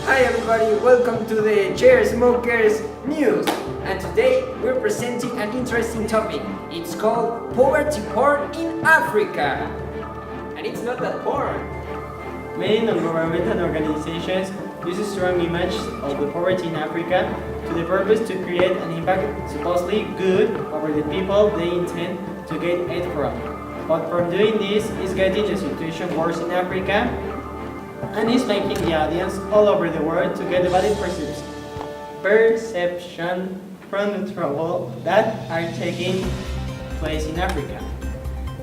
Hi everybody, welcome to the Chair Smokers News. And today we're presenting an interesting topic. It's called poverty porn in Africa. And it's not that porn. Many non-governmental organizations use a strong image of the poverty in Africa to the purpose to create an impact supposedly good over the people they intend to get aid from. But from doing this is getting the situation worse in Africa and is making the audience all over the world to get a bad perception from the trouble that are taking place in Africa.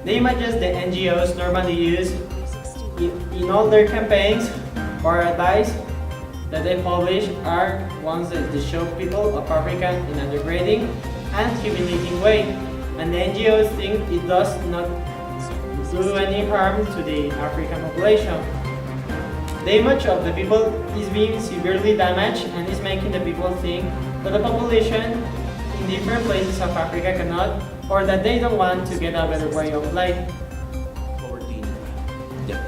The images the NGOs normally use in all their campaigns or advice that they publish are ones that show people of Africa in a degrading and humiliating way, and the NGOs think it does not do any harm to the African population. The image of the people is being severely damaged and is making the people think that the population in different places of Africa cannot, or that they don't want to get a better way of life. Poverty. Yeah.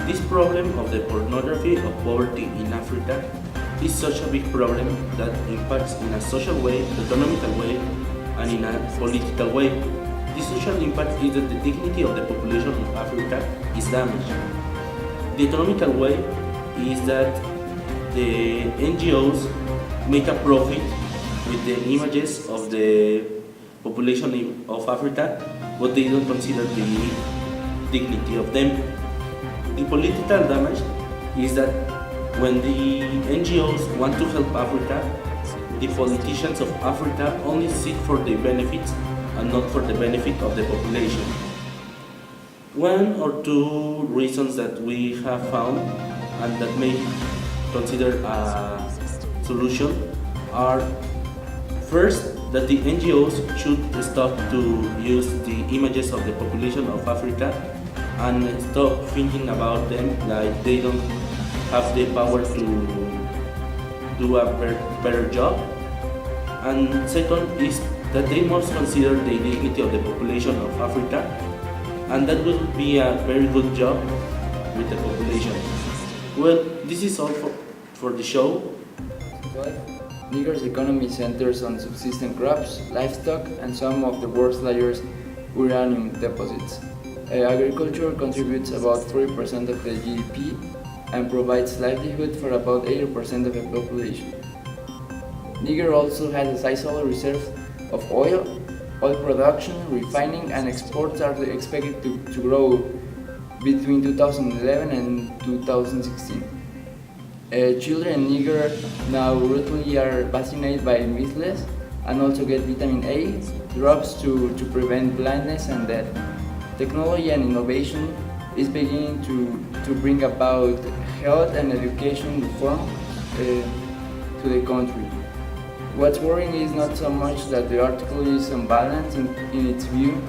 This problem of the pornography of poverty in Africa is such a big problem that impacts in a social way, economical way, and in a political way. The social impact is that the dignity of the population of Africa is damaged. The economical way is that the NGOs make a profit with the images of the population of Africa, but they don't consider the dignity of them. The political damage is that when the NGOs want to help Africa, the politicians of Africa only seek for the benefits and not for the benefit of the population. One or two reasons that we have found and that may consider a solution are: first, that the NGOs should stop to use the images of the population of Africa and stop thinking about them like they don't have the power to do a better job. And second is that they must consider the dignity of the population of Africa, and that will be a very good job with the population. Well, this is all for the show. Niger's economy centers on subsistence crops, livestock, and some of the world's largest uranium deposits. Agriculture contributes about 40% of the GDP and provides livelihood for about 80% of the population. Niger also has a sizable reserve of oil. Oil production, refining, and exports are expected to grow between 2011 and 2016. Children in Niger now routinely are vaccinated by measles and also get vitamin A drops to prevent blindness and death. Technology and innovation is beginning to bring about health and education reform to the country. What's worrying is not so much that the article is unbalanced in its view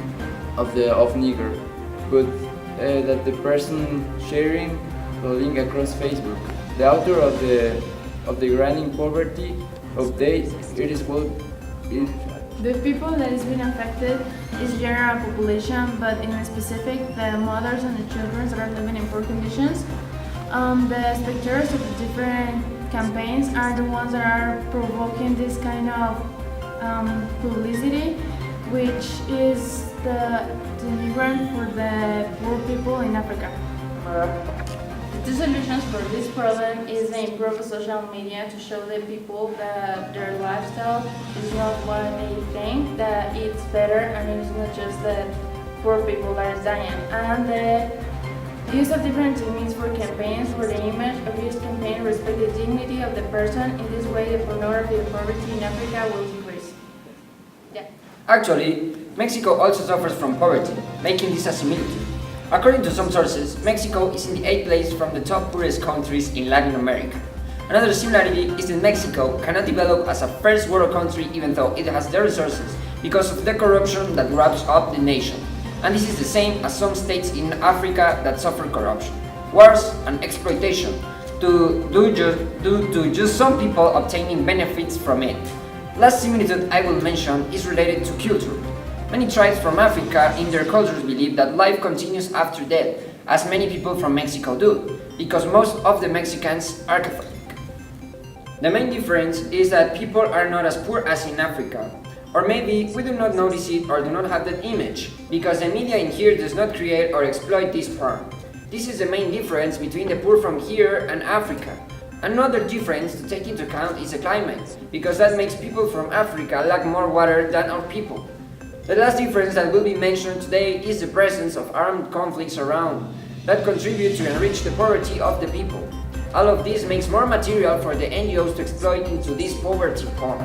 of Niger, but that the person sharing the link across Facebook. The author of the grinding poverty update, it is what the people that is being affected is general population, but in specific the mothers and the children that are living in poor conditions. The spectators of the different campaigns are the ones that are provoking this kind of publicity, which is the deliverance for the poor people in Africa. The solutions for this problem is the improve of social media to show the people that their lifestyle is not what they think, that it's better and it's not just the poor people that are dying. And the use of different techniques for campaigns where the image of each campaign respect the dignity of the person. In this way, the pornography of poverty in Africa will decrease. Yeah. Actually, Mexico also suffers from poverty, making this a similitude. According to some sources, Mexico is in the 8th place from the top poorest countries in Latin America. Another similarity is that Mexico cannot develop as a first world country even though it has the resources because of the corruption that wraps up the nation. And this is the same as some states in Africa that suffer corruption, wars, and exploitation due to just some people obtaining benefits from it. Last similitude I will mention is related to culture. Many tribes from Africa in their cultures believe that life continues after death, as many people from Mexico do, because most of the Mexicans are Catholic. The main difference is that people are not as poor as in Africa. Or maybe we do not notice it or do not have that image, because the media in here does not create or exploit this part. This is the main difference between the poor from here and Africa. Another difference to take into account is the climate, because that makes people from Africa lack more water than our people. The last difference that will be mentioned today is the presence of armed conflicts around, that contribute to enrich the poverty of the people. All of this makes more material for the NGOs to exploit into this poverty part.